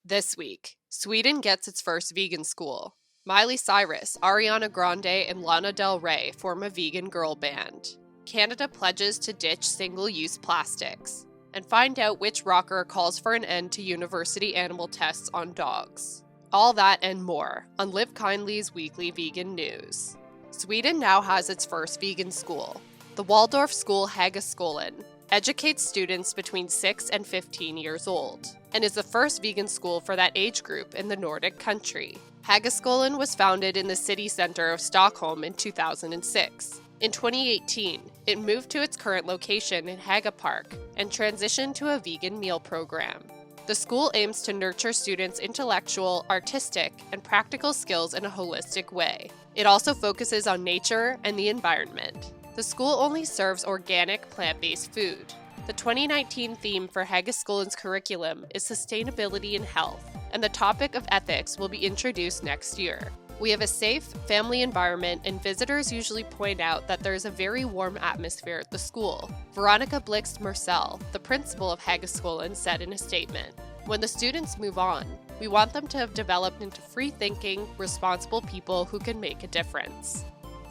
This week, Sweden gets its first vegan school. Miley Cyrus, Ariana Grande, and Lana Del Rey form a vegan girl band. Canada pledges to ditch single-use plastics. And find out which rocker calls for an end to university animal tests on dogs. All that and more on Live Kindly's weekly vegan news. Sweden now has its first vegan school. The Waldorf school Hagaskolan educates students between 6 and 15 years old, and is the first vegan school for that age group in the Nordic country. Hagaskolan was founded in the city center of Stockholm in 2006. In 2018, it moved to its current location in Haga Park and transitioned to a vegan meal program. The school aims to nurture students' intellectual, artistic, and practical skills in a holistic way. It also focuses on nature and the environment. The school only serves organic, plant-based food. The 2019 theme for Hagaskolan's curriculum is sustainability and health, and the topic of ethics will be introduced next year. We have a safe, family environment, and visitors usually point out that there is a very warm atmosphere at the school. Veronica Blixt Marcel, the principal of Hagaskolan, said in a statement, "When the students move on, we want them to have developed into free-thinking, responsible people who can make a difference."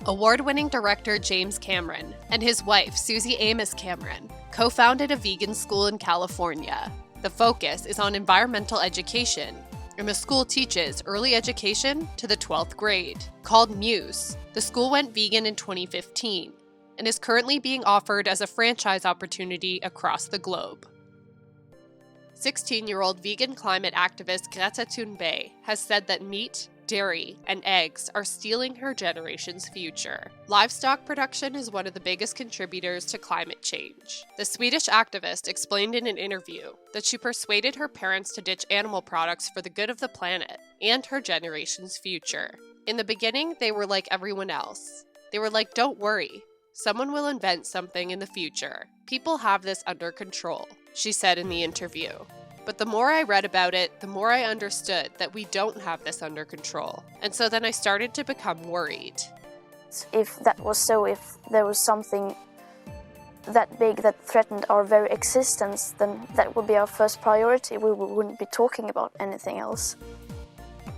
Award-winning director James Cameron and his wife, Susie Amos Cameron, co-founded a vegan school in California. The focus is on environmental education, and the school teaches early education to the 12th grade. Called Muse, the school went vegan in 2015 and is currently being offered as a franchise opportunity across the globe. 16-year-old vegan climate activist Greta Thunberg has said that meat, dairy, and eggs are stealing her generation's future. Livestock production is one of the biggest contributors to climate change. The Swedish activist explained in an interview that she persuaded her parents to ditch animal products for the good of the planet and her generation's future. In the beginning, they were like everyone else. They were like, "Don't worry, someone will invent something in the future. People have this under control," she said in the interview. But the more I read about it, the more I understood that we don't have this under control. And so then I started to become worried. If that was so, if there was something that big that threatened our very existence, then that would be our first priority. We wouldn't be talking about anything else.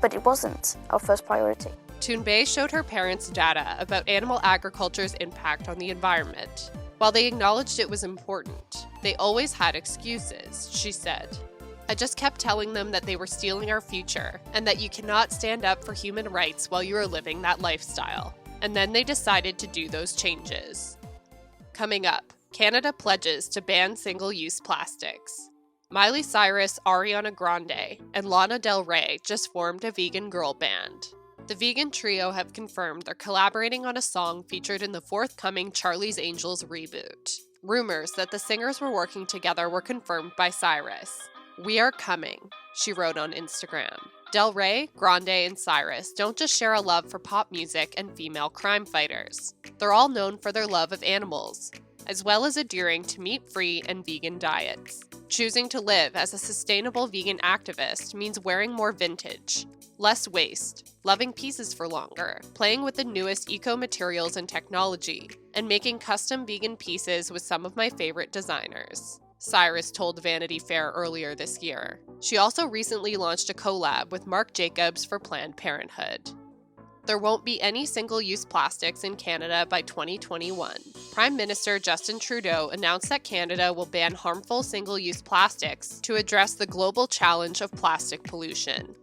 But it wasn't our first priority. Thunberg showed her parents data about animal agriculture's impact on the environment. While they acknowledged it was important, they always had excuses, she said. "I just kept telling them that they were stealing our future and that you cannot stand up for human rights while you are living that lifestyle." And then they decided to do those changes. Coming up, Canada pledges to ban single-use plastics. Miley Cyrus, Ariana Grande, and Lana Del Rey just formed a vegan girl band. The vegan trio have confirmed they're collaborating on a song featured in the forthcoming Charlie's Angels reboot. Rumors that the singers were working together were confirmed by Cyrus. "We are coming," she wrote on Instagram. Del Rey, Grande, and Cyrus don't just share a love for pop music and female crime fighters. They're all known for their love of animals, as well as adhering to meat-free and vegan diets. Choosing to live as a sustainable vegan activist means wearing more vintage, less waste, loving pieces for longer, playing with the newest eco-materials and technology, and making custom vegan pieces with some of my favorite designers, Cyrus told Vanity Fair earlier this year. She also recently launched a collab with Marc Jacobs for Planned Parenthood. There won't be any single-use plastics in Canada by 2021. Prime Minister Justin Trudeau announced that Canada will ban harmful single-use plastics to address the global challenge of plastic pollution.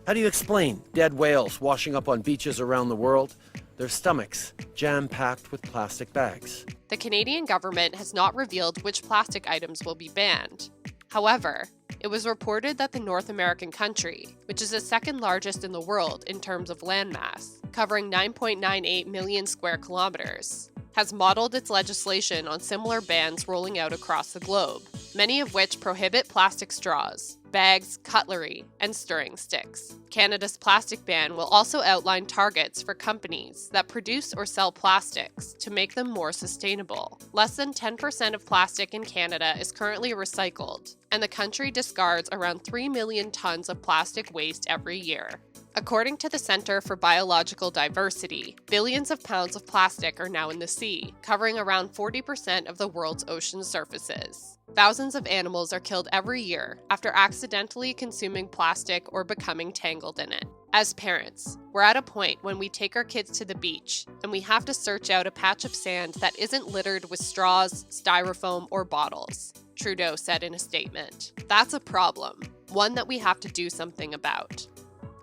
How do you explain dead whales washing up on beaches around the world, their stomachs jam-packed with plastic bags? The Canadian government has not revealed which plastic items will be banned. However, it was reported that the North American country, which is the second largest in the world in terms of landmass, covering 9.98 million square kilometers, has modeled its legislation on similar bans rolling out across the globe, many of which prohibit plastic straws, bags, cutlery, and stirring sticks. Canada's plastic ban will also outline targets for companies that produce or sell plastics to make them more sustainable. Less than 10% of plastic in Canada is currently recycled, and the country discards around 3 million tons of plastic waste every year. According to the Center for Biological Diversity, billions of pounds of plastic are now in the sea, covering around 40% of the world's ocean surfaces. Thousands of animals are killed every year after accidentally consuming plastic or becoming tangled in it. As parents, we're at a point when we take our kids to the beach and we have to search out a patch of sand that isn't littered with straws, styrofoam, or bottles, Trudeau said in a statement. That's a problem, one that we have to do something about.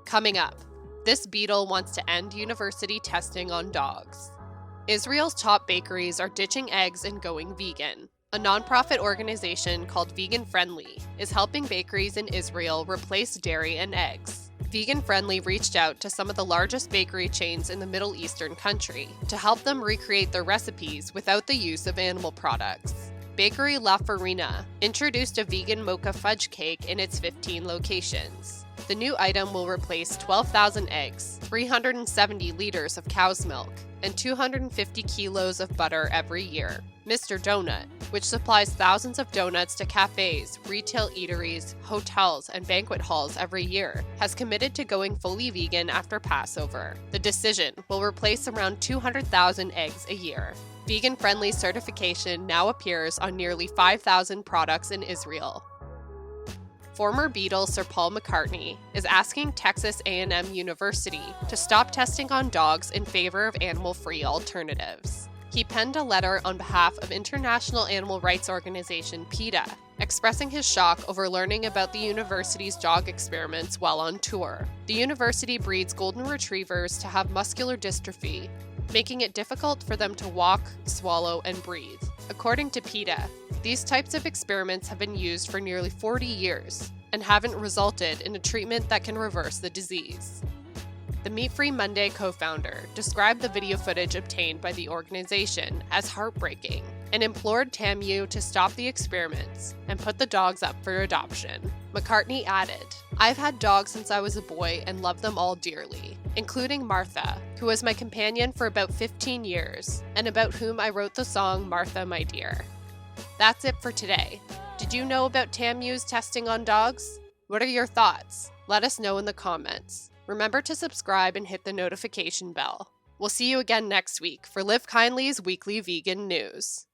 Coming up, this beetle wants to end university testing on dogs. Israel's top bakeries are ditching eggs and going vegan. A nonprofit organization called Vegan Friendly is helping bakeries in Israel replace dairy and eggs. Vegan Friendly reached out to some of the largest bakery chains in the Middle Eastern country to help them recreate their recipes without the use of animal products. Bakery La Farina introduced a vegan mocha fudge cake in its 15 locations. The new item will replace 12,000 eggs, 370 liters of cow's milk, and 250 kilos of butter every year. Mr. Donut, which supplies thousands of donuts to cafes, retail eateries, hotels, and banquet halls every year, has committed to going fully vegan after Passover. The decision will replace around 200,000 eggs a year. Vegan-friendly certification now appears on nearly 5,000 products in Israel. Former Beatles Sir Paul McCartney is asking Texas A&M University to stop testing on dogs in favor of animal-free alternatives. He penned a letter on behalf of international animal rights organization PETA, expressing his shock over learning about the university's dog experiments while on tour. The university breeds golden retrievers to have muscular dystrophy, making it difficult for them to walk, swallow, and breathe. According to PETA, these types of experiments have been used for nearly 40 years and haven't resulted in a treatment that can reverse the disease. The Meat Free Monday co-founder described the video footage obtained by the organization as heartbreaking and implored TAMU to stop the experiments and put the dogs up for adoption. McCartney added, "I've had dogs since I was a boy and love them all dearly, including Martha, who was my companion for about 15 years and about whom I wrote the song Martha, My Dear." That's it for today. Did you know about TAMU's testing on dogs? What are your thoughts? Let us know in the comments. Remember to subscribe and hit the notification bell. We'll see you again next week for Live Kindly's weekly vegan news.